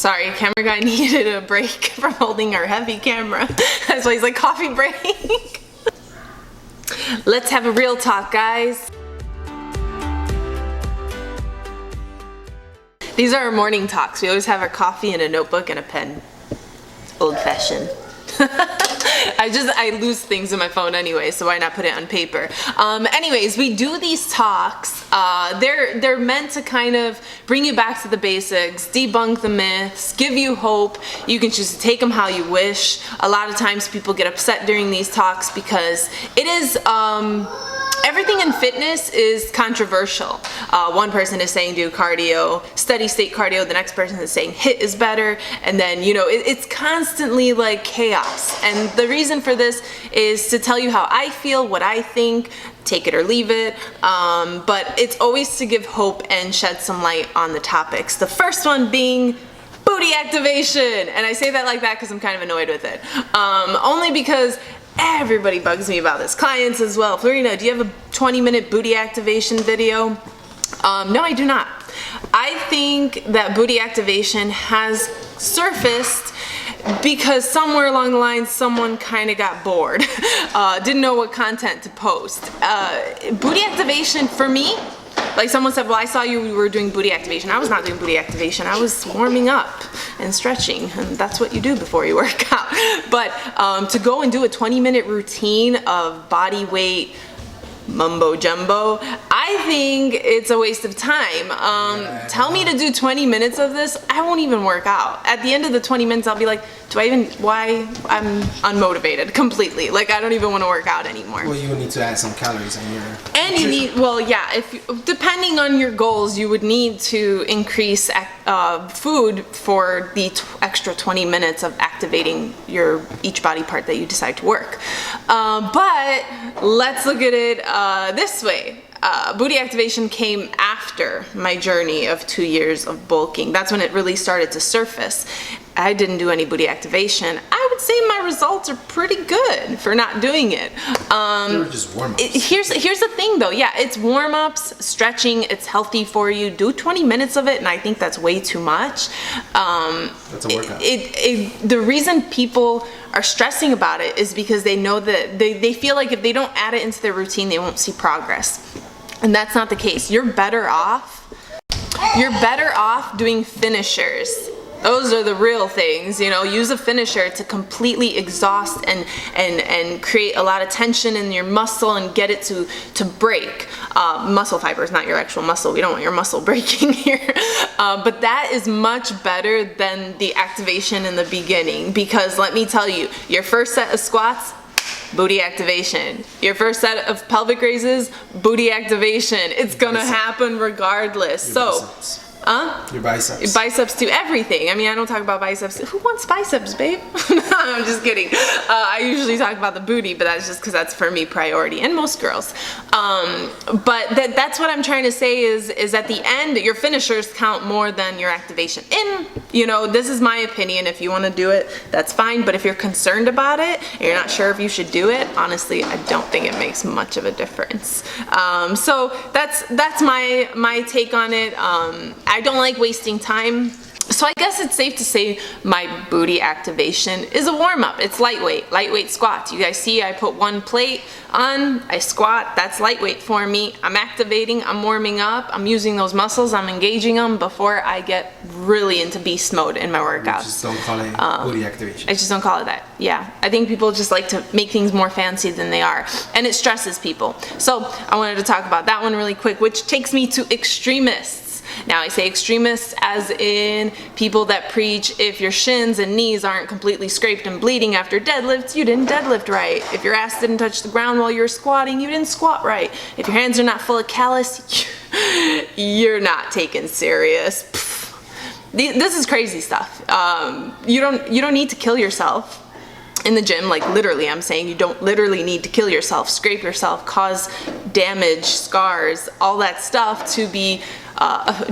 Sorry, camera guy needed a break from holding our heavy camera. That's why he's like, coffee break. Let's have a real talk, guys. These are our morning talks. We always have our coffee and a notebook and a pen. It's old-fashioned. I lose things in my phone anyway, so why not put it on paper? Anyways, we do these talks. They're meant to kind of bring you back to the basics, debunk the myths, give you hope. You can choose to take them how you wish. A lot of times people get upset during these talks because it is everything in fitness is controversial. One person is saying do cardio, steady state cardio, the next person is saying HIIT is better, and then, you know, it's constantly like chaos. And the reason for this is to tell you how I feel, what I think, take it or leave it, but it's always to give hope and shed some light on the topics. The first one being booty activation, and I say that like that because I'm kind of annoyed with it. Only because everybody bugs me about this. Clients as well. Florina, do you have a 20-minute booty activation video? No, I do not. I think that booty activation has surfaced because somewhere along the line someone kind of got bored. Didn't know what content to post. Booty activation for me, like someone said, well, I saw you were doing booty activation. I was not doing booty activation. I was warming up and stretching, and that's what you do before you work out. But to go and do a 20-minute routine of body weight mumbo jumbo, I think it's a waste of time. Tell me to do 20 minutes of this, I won't even work out. At the end of the 20 minutes, I'll be like, why? I'm unmotivated completely. Like, I don't even want to work out anymore. Well, you would need to add some calories in your and nutrition. You need, well, yeah, depending on your goals, you would need to increase food for the extra 20 minutes of activating each body part that you decide to work. But let's look at it this way. Booty activation came after my journey of 2 years of bulking. That's when it really started to surface. I didn't do any booty activation. I would say my results are pretty good for not doing it. They were just warm-ups. Here's the thing though. Yeah, it's warm-ups, stretching, it's healthy for you. Do 20 minutes of it, and I think that's way too much. That's a workout. The reason people are stressing about it is because they know that they feel like if they don't add it into their routine, they won't see progress. And that's not the case. You're better off doing finishers. Those are the real things, you know. Use a finisher to completely exhaust and create a lot of tension in your muscle and get it to break. Muscle fibers, not your actual muscle. We don't want your muscle breaking here. But that is much better than the activation in the beginning, because let me tell you, your first set of squats, booty activation. Your first set of pelvic raises, booty activation. It's gonna happen regardless. Your biceps. Biceps to everything. I mean, I don't talk about biceps. Who wants biceps, babe? I'm just kidding. I usually talk about the booty, but that's just because that's for me priority, and most girls. But that's what I'm trying to say is at the end, your finishers count more than your activation. And, you know, this is my opinion. If you want to do it, that's fine. But if you're concerned about it, and you're not sure if you should do it, honestly, I don't think it makes much of a difference. So that's my take on it. I don't like wasting time. So I guess it's safe to say my booty activation is a warm-up. It's lightweight squats. You guys see I put one plate on, I squat, that's lightweight for me. I'm activating, I'm warming up, I'm using those muscles, I'm engaging them before I get really into beast mode in my workouts. You just don't call it booty activation. I just don't call it that, yeah. I think people just like to make things more fancy than they are, and it stresses people. So I wanted to talk about that one really quick, which takes me to extremists. Now I say extremists as in people that preach if your shins and knees aren't completely scraped and bleeding after deadlifts, you didn't deadlift right. If your ass didn't touch the ground while you were squatting, you didn't squat right. If your hands are not full of callus, you're not taken serious. This is crazy stuff. You don't need to kill yourself in the gym. Like, literally, I'm saying you don't literally need to kill yourself, scrape yourself, cause damage, scars, all that stuff to be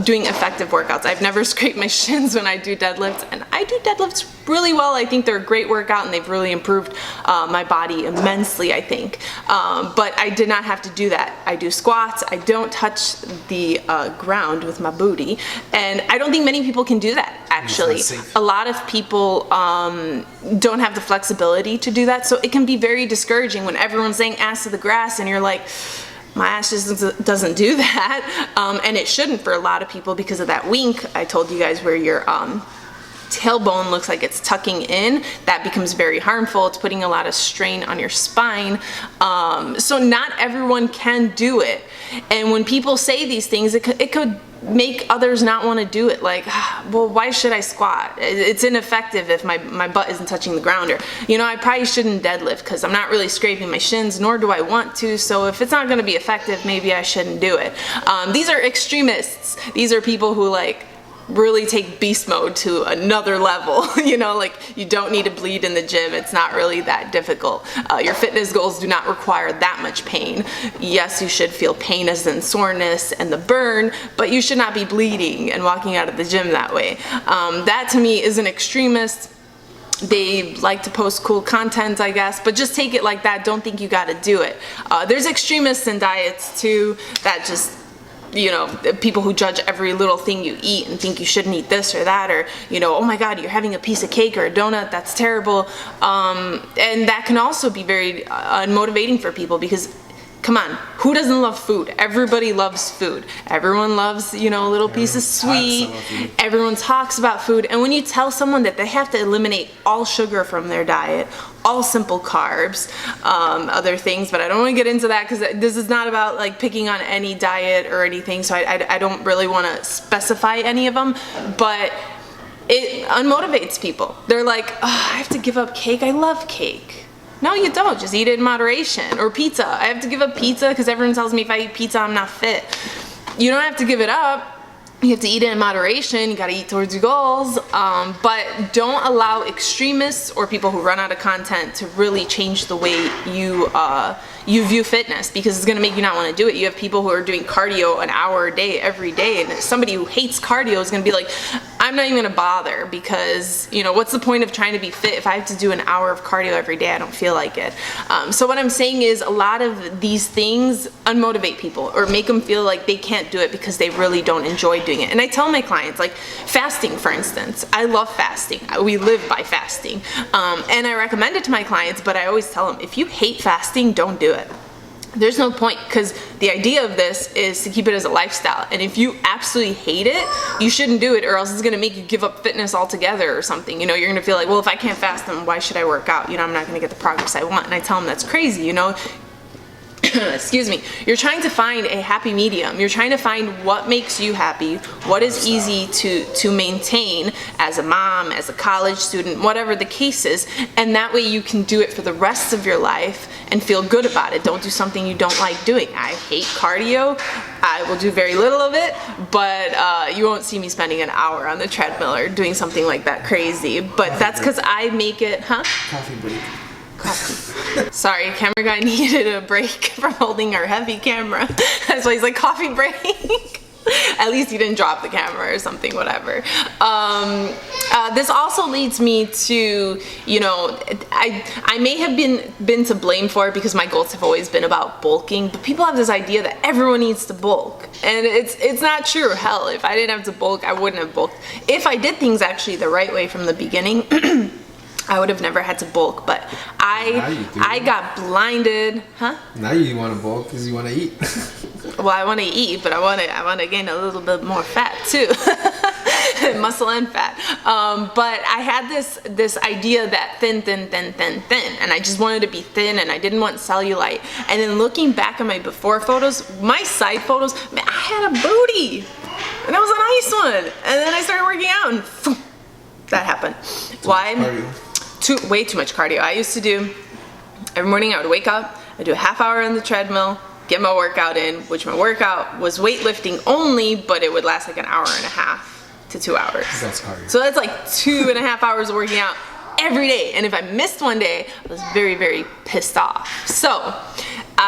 doing effective workouts. I've never scraped my shins when I do deadlifts, and I do deadlifts really well. I think they're a great workout, and they've really improved my body immensely, I think. But I did not have to do that. I do squats. I don't touch the ground with my booty, and I don't think many people can do that, actually. A lot of people don't have the flexibility to do that, so it can be very discouraging when everyone's saying ass to the grass, and you're like, my ass just doesn't do that. And it shouldn't for a lot of people because of that wink I told you guys, where your tailbone looks like it's tucking in. That becomes very harmful. It's putting a lot of strain on your spine. So not everyone can do it. And when people say these things, it could make others not want to do it. Like, well, why should I squat? It's ineffective if my butt isn't touching the ground. Or, I probably shouldn't deadlift because I'm not really scraping my shins, nor do I want to. So if it's not going to be effective, maybe I shouldn't do it. These are extremists. These are people who really take beast mode to another level. Like, you don't need to bleed in the gym. It's not really that difficult. Your fitness goals do not require that much pain. Yes, you should feel pain as in soreness and the burn, but you should not be bleeding and walking out of the gym that way. That to me is an extremist. They like to post cool content, I guess, but just take it like that. Don't think you got to do it. There's extremists in diets too that just, people who judge every little thing you eat and think you shouldn't eat this or that, or, oh my God, you're having a piece of cake or a donut, that's terrible. And that can also be very unmotivating for people because, come on, who doesn't love food? Everybody loves food. Everyone loves, a little piece of sweet. Everyone talks about food. And when you tell someone that they have to eliminate all sugar from their diet, all simple carbs, other things, but I don't want to get into that because this is not about picking on any diet or anything, so I don't really want to specify any of them, but it unmotivates people. They're like, oh, I have to give up cake. I love cake. No, you don't. Just eat it in moderation. Or pizza. I have to give up pizza because everyone tells me if I eat pizza, I'm not fit. You don't have to give it up. You have to eat it in moderation. You got to eat towards your goals. But don't allow extremists or people who run out of content to really change the way you view fitness, because it's going to make you not want to do it. You have people who are doing cardio an hour a day every day, and somebody who hates cardio is going to be like, I'm not even going to bother because, what's the point of trying to be fit if I have to do an hour of cardio every day? I don't feel like it. So what I'm saying is a lot of these things unmotivate people or make them feel like they can't do it because they really don't enjoy doing it. And I tell my clients, fasting, for instance, I love fasting. We live by fasting. And I recommend it to my clients, but I always tell them, if you hate fasting, don't do it. There's no point, because the idea of this is to keep it as a lifestyle. And if you absolutely hate it, you shouldn't do it, or else it's going to make you give up fitness altogether or something. You're going to feel like, well, if I can't fast, then why should I work out? I'm not going to get the progress I want. And I tell them that's crazy, excuse me. You're trying to find a happy medium. You're trying to find what makes you happy, what is easy to maintain as a mom, as a college student, whatever the case is, and that way you can do it for the rest of your life and feel good about it. Don't do something you don't like doing. I hate cardio. I will do very little of it, but you won't see me spending an hour on the treadmill or doing something like that crazy. But that's because I make it, Coffee break. Coffee. Sorry, camera guy needed a break from holding our heavy camera. That's why he's like, coffee break. At least he didn't drop the camera or something, whatever. This also leads me to, I may have been to blame for it because my goals have always been about bulking, but people have this idea that everyone needs to bulk, and it's not true. Hell, if I didn't have to bulk, I wouldn't have bulked. If I did things actually the right way from the beginning, I would have never had to bulk, but I got blinded, Now you want to bulk because you want to eat. Well, I want to eat, but I want to gain a little bit more fat too, muscle and fat. But I had this idea that thin, and I just wanted to be thin, and I didn't want cellulite. And then looking back at my before photos, my side photos, man, I had a booty, and that was a nice one. And then I started working out, and phew, that happened. Why? Way too much cardio. I used to do, every morning I would wake up, I'd do a half hour on the treadmill, get my workout in, which my workout was weightlifting only, but it would last like an hour and a half to 2 hours. That's cardio. So that's like 2.5 hours of working out every day. And if I missed one day, I was very, very pissed off. So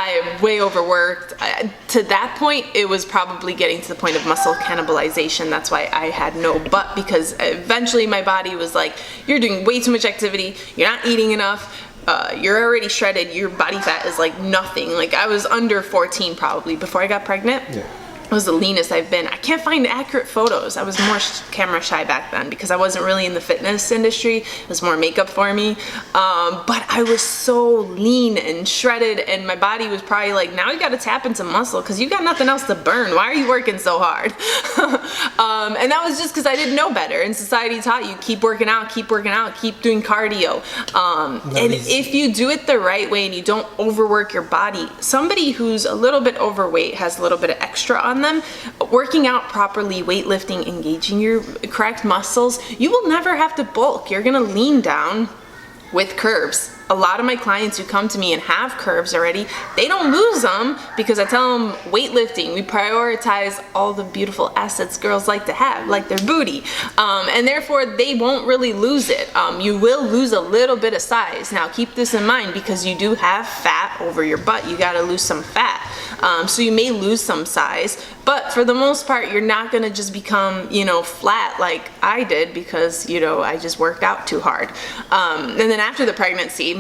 I way overworked. To that point, it was probably getting to the point of muscle cannibalization. That's why I had no butt, because eventually my body was like, you're doing way too much activity, you're not eating enough, you're already shredded, your body fat is like nothing. Like I was under 14 probably before I got pregnant. Yeah. It was the leanest I've been. I can't find accurate photos. I was more camera shy back then because I wasn't really in the fitness industry. It was more makeup for me. But I was so lean and shredded, and my body was probably like, now you gotta tap into muscle because you got nothing else to burn. Why are you working so hard? And that was just because I didn't know better. And society taught you, keep working out, keep doing cardio. And if you do it the right way and you don't overwork your body, somebody who's a little bit overweight has a little bit of extra on them, working out properly, weightlifting, engaging your correct muscles, you will never have to bulk. You're gonna lean down with curves. A lot of my clients who come to me and have curves already, they don't lose them because I tell them weightlifting, we prioritize all the beautiful assets girls like to have, like their booty. And therefore they won't really lose it. You will lose a little bit of size. Now keep this in mind because you do have fat over your butt. You gotta lose some fat. So you may lose some size, but for the most part, you're not gonna just become, flat like I did because, I just worked out too hard. And then after the pregnancy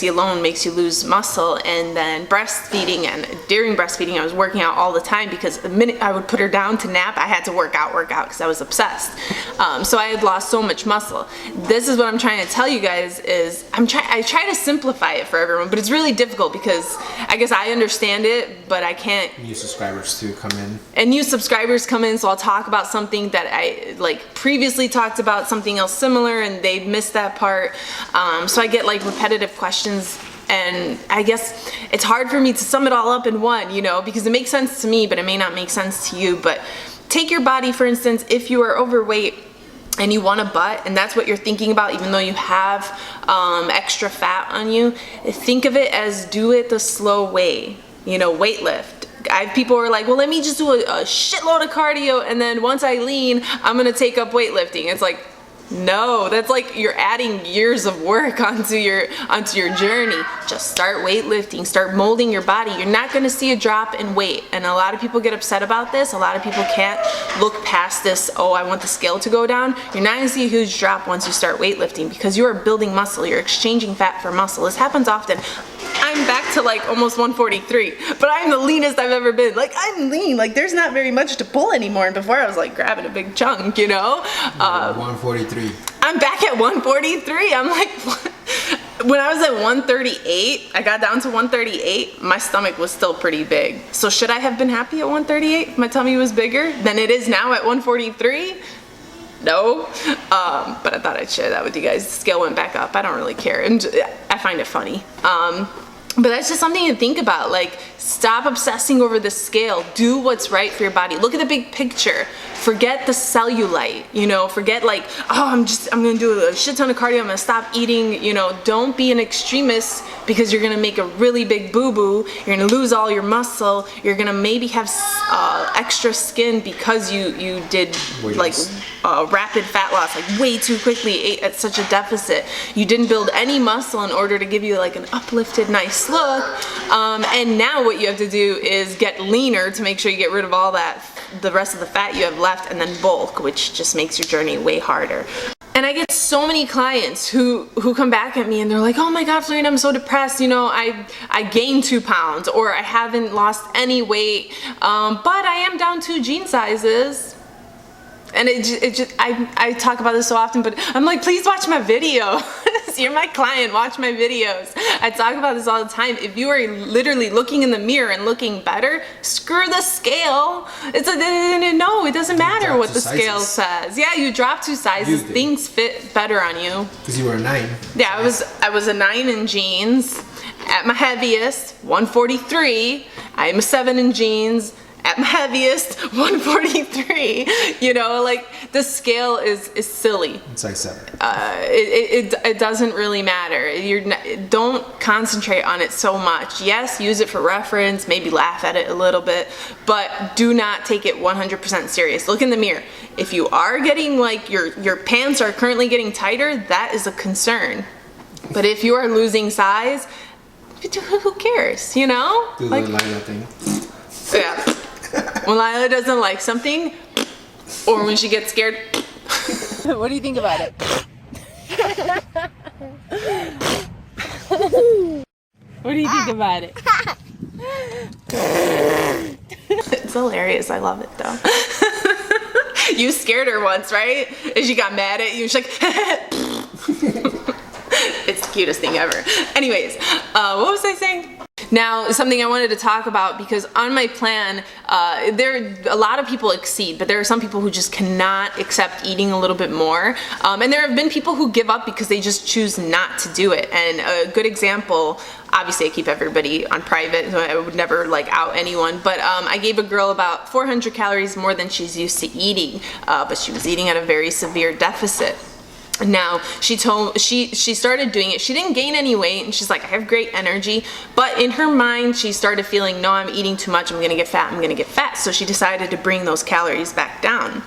alone makes you lose muscle, and then breastfeeding, and during breastfeeding I was working out all the time because the minute I would put her down to nap, I had to work out because I was obsessed. So I had lost so much muscle. This is what I'm trying to tell you guys is I try to simplify it for everyone, but it's really difficult because I guess I understand it, but I can't. New subscribers to come in. And new subscribers come in, so I'll talk about something that I previously talked about, something else similar, and they missed that part. So I get repetitive questions, and I guess it's hard for me to sum it all up in one, because it makes sense to me, but it may not make sense to you. But take your body, for instance, if you are overweight and you want a butt, and that's what you're thinking about, even though you have extra fat on you, think of it as do it the slow way, weightlift. I have people who are like, well, let me just do a shitload of cardio, and then once I lean, I'm gonna take up weightlifting. It's like, no, that's like you're adding years of work onto your journey. Just start weightlifting, start molding your body. You're not gonna see a drop in weight. And a lot of people get upset about this. A lot of people can't look past this, oh, I want the scale to go down. You're not gonna see a huge drop once you start weightlifting because you are building muscle. You're exchanging fat for muscle. This happens often. I'm back to almost 143, but I'm the leanest I've ever been. I'm lean, there's not very much to pull anymore. And before I was grabbing a big chunk, 143. I'm back at 143. I'm like, what? When I was at 138, I got down to 138, my stomach was still pretty big. So should I have been happy at 138 if my tummy was bigger than it is now at 143? No, but I thought I'd share that with you guys. The scale went back up. I don't really care. And I find it funny. But that's just something to think about. Stop obsessing over the scale. Do what's right for your body. Look at the big picture. Forget the cellulite, forget I'm gonna do a shit ton of cardio, I'm gonna stop eating, don't be an extremist because you're gonna make a really big boo-boo, you're gonna lose all your muscle, you're gonna maybe have extra skin because you did rapid fat loss, way too quickly, ate at such a deficit. You didn't build any muscle in order to give you an uplifted, nice look, and now what you have to do is get leaner to make sure you get rid of all the rest of the fat you have left, and then bulk, which just makes your journey way harder. And I get so many clients who come back at me and they're like, oh my God, Florina, I'm so depressed, I gained 2 pounds, or I haven't lost any weight, but I am down 2 jean sizes. And I talk about this so often, but I'm like, please watch my video. You're my client, watch my videos. I talk about this all the time. If you are literally looking in the mirror and looking better, screw the scale. No, it doesn't matter what the scale says. Yeah, you drop 2 sizes, things fit better on you. Because you were a 9. Yeah, I was a 9 in jeans. At my heaviest, 143. I'm a 7 in jeans. At my heaviest, 143. The scale is silly. It's 7. It doesn't really matter. Don't concentrate on it so much. Yes, use it for reference, maybe laugh at it a little bit, but do not take it 100% serious. Look in the mirror. If you are getting your pants are currently getting tighter, that is a concern. But if you are losing size, who cares, you know? Do like, the Lila thing. Yeah. When Lila doesn't like something, or when she gets scared. What do you think about it? What do you think about it? It's hilarious. I love it though. You scared her once, right? And she got mad at you. She's like, it's the cutest thing ever. Anyways, what was I saying? Now, something I wanted to talk about, because on my plan, a lot of people exceed, but there are some people who just cannot accept eating a little bit more. And there have been people who give up because they just choose not to do it. And a good example, obviously I keep everybody on private, so I would never like out anyone, but I gave a girl about 400 calories more than she's used to eating, but she was eating at a very severe deficit. Now, she started doing it. She didn't gain any weight, and she's like, I have great energy. But in her mind, she started feeling, no, I'm eating too much. I'm gonna get fat. I'm gonna get fat. So she decided to bring those calories back down.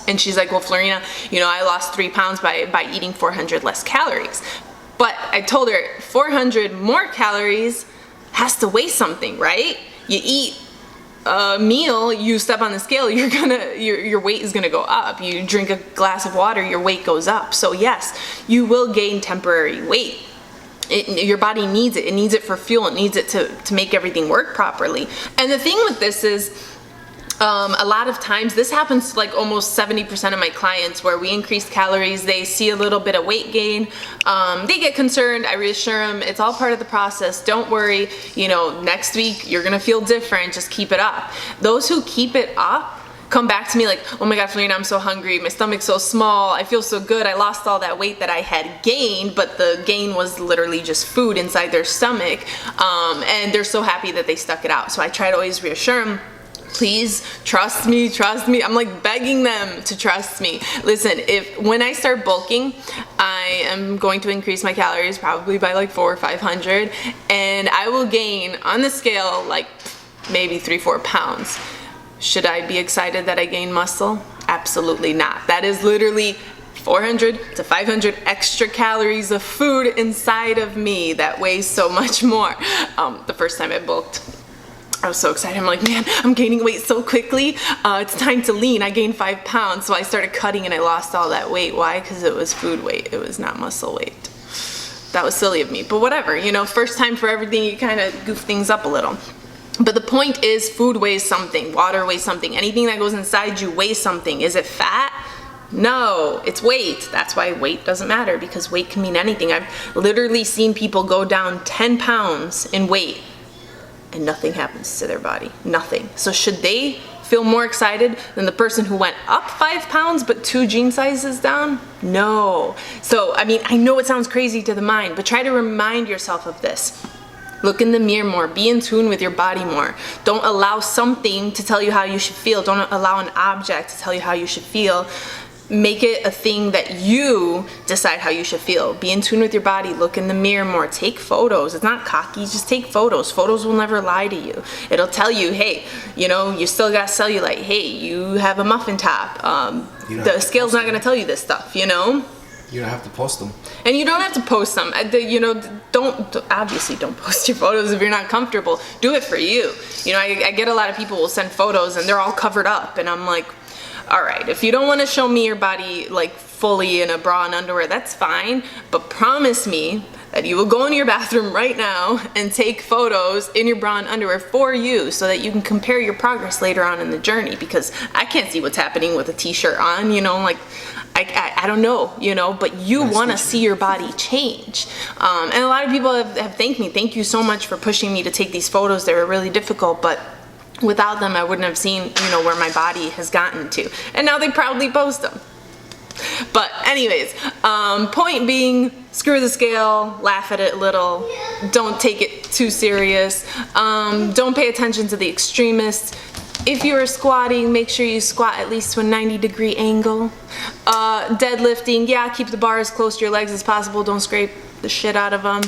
And she's like, well, Florina, you know, I lost 3 pounds by eating 400 less calories. But I told her 400 more calories has to weigh something, right? You eat a meal, you step on the scale, your weight is gonna go up. You drink a glass of water, your weight goes up. So yes, you will gain temporary weight. Your body needs it. It needs it for fuel. It needs it to make everything work properly. And the thing with this is, a lot of times, this happens to like almost 70% of my clients, where we increase calories, they see a little bit of weight gain, they get concerned. I reassure them it's all part of the process. Don't worry, you know, next week you're gonna feel different, just keep it up. Those who keep it up come back to me like, oh my God, Florina, I'm so hungry, my stomach's so small, I feel so good, I lost all that weight that I had gained, but the gain was literally just food inside their stomach, and they're so happy that they stuck it out. So I try to always reassure them, please trust me, trust me. I'm like begging them to trust me. Listen, when I start bulking, I am going to increase my calories probably by like 400 or 500, and I will gain on the scale like maybe 3-4 pounds. Should I be excited that I gain muscle? Absolutely not. That is literally 400 to 500 extra calories of food inside of me that weighs so much more. The first time I bulked, I was so excited. I'm like, man, I'm gaining weight so quickly. It's time to lean. I gained 5 pounds. So I started cutting and I lost all that weight. Why? Because it was food weight. It was not muscle weight. That was silly of me, but whatever. You know, first time for everything, you kind of goof things up a little. But the point is, food weighs something. Water weighs something. Anything that goes inside you weighs something. Is it fat? No, it's weight. That's why weight doesn't matter, because weight can mean anything. I've literally seen people go down 10 pounds in weight and nothing happens to their body, nothing. So should they feel more excited than the person who went up 5 pounds but 2 jean sizes down? No. So, I mean, I know it sounds crazy to the mind, but try to remind yourself of this. Look in the mirror more, be in tune with your body more. Don't allow something to tell you how you should feel. Don't allow an object to tell you how you should feel. Make it a thing that you decide how you should feel. Be in tune with your body. Look in the mirror more. Take photos. It's not cocky. Just take photos. Photos will never lie to you. It'll tell you, hey, you know, you still got cellulite. Hey, you have a muffin top. The scale's not going to tell you this stuff, you know? You don't have to post them. And you don't have to post them. You know, obviously don't post your photos if you're not comfortable. Do it for you. You know, I get a lot of people will send photos and they're all covered up. And I'm like, all right, if you don't want to show me your body like fully in a bra and underwear, that's fine, but promise me that you will go into your bathroom right now and take photos in your bra and underwear for you, so that you can compare your progress later on in the journey, because I can't see what's happening with a t-shirt on, you know, like I don't know, you know, but you want to see your body change. And a lot of people have thanked me. Thank you so much for pushing me to take these photos. They were really difficult, but without them, I wouldn't have seen, you know, where my body has gotten to. And now they proudly post them. But anyways, point being, screw the scale, laugh at it a little. Don't take it too serious. Don't pay attention to the extremists. If you are squatting, make sure you squat at least to a 90-degree angle. Deadlifting, yeah, keep the bar as close to your legs as possible. Don't scrape the shit out of them.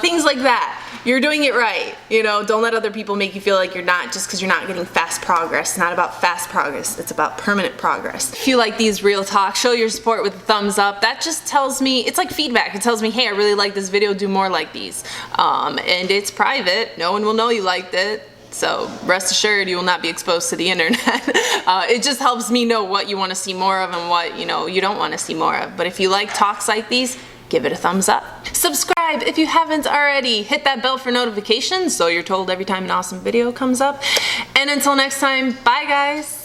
Things like that. you're doing it right. You know, don't let other people make you feel like you're not just because you're not getting fast progress. It's not about fast progress, it's about permanent progress. If you like these real talks, show your support with a thumbs up. That just tells me, it's like feedback. It tells me, hey, I really like this video, do more like these. And it's private, no one will know you liked it. So rest assured you will not be exposed to the internet. It just helps me know what you want to see more of and what, you know, you don't want to see more of. But if you like talks like these, give it a thumbs up. Subscribe if you haven't already. Hit that bell for notifications so you're told every time an awesome video comes up. And until next time, bye guys.